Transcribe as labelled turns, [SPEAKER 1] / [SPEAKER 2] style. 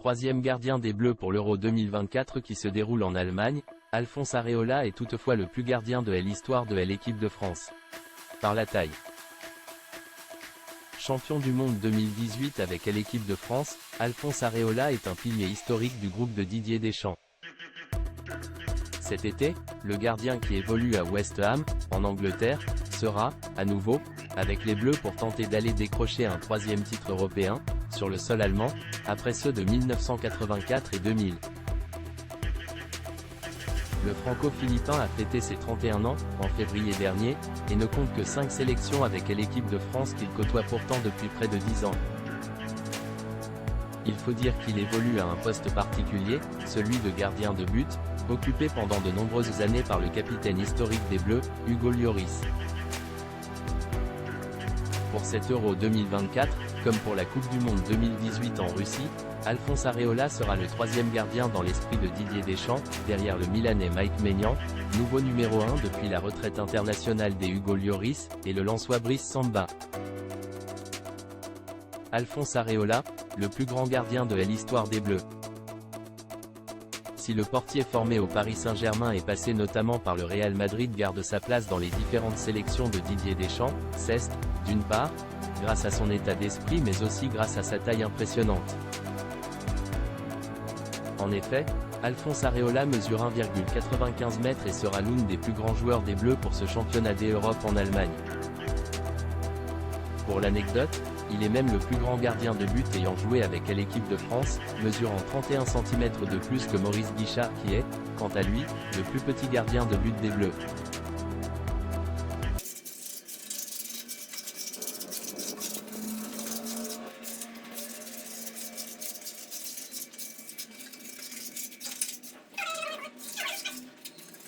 [SPEAKER 1] troisième gardien des Bleus pour l'Euro 2024 qui se déroule en Allemagne, Alphonse Areola est toutefois le plus gardien de l'histoire de l'équipe de France. Par la taille. Champion du monde 2018 avec l'équipe de France, Alphonse Areola est un pilier historique du groupe de Didier Deschamps. Cet été, le gardien qui évolue à West Ham, en Angleterre, sera, à nouveau, avec les Bleus pour tenter d'aller décrocher un troisième titre européen, sur le sol allemand, après ceux de 1984 et 2000. Le franco-philippin a fêté ses 31 ans, en février dernier, et ne compte que 5 sélections avec l'équipe de France qu'il côtoie pourtant depuis près de 10 ans. Il faut dire qu'il évolue à un poste particulier, celui de gardien de but, occupé pendant de nombreuses années par le capitaine historique des Bleus, Hugo Lloris. Pour cet Euro 2024, comme pour la Coupe du Monde 2018 en Russie, Alphonse Areola sera le troisième gardien dans l'esprit de Didier Deschamps, derrière le Milanais Mike Maignan, nouveau numéro 1 depuis la retraite internationale des Hugo Lloris, et le Lensois Brice Samba. Alphonse Areola, le plus grand gardien de l'histoire des Bleus. Si le portier formé au Paris Saint-Germain est passé notamment par le Real Madrid garde sa place dans les différentes sélections de Didier Deschamps, c'est, d'une part, grâce à son état d'esprit mais aussi grâce à sa taille impressionnante. En effet, Alphonse Areola mesure 1,95 m et sera l'une des plus grands joueurs des Bleus pour ce championnat d'Europe en Allemagne. Pour l'anecdote, il est même le plus grand gardien de but ayant joué avec l'équipe de France, mesurant 31 cm de plus que Maurice Guichard qui est, quant à lui, le plus petit gardien de but des Bleus.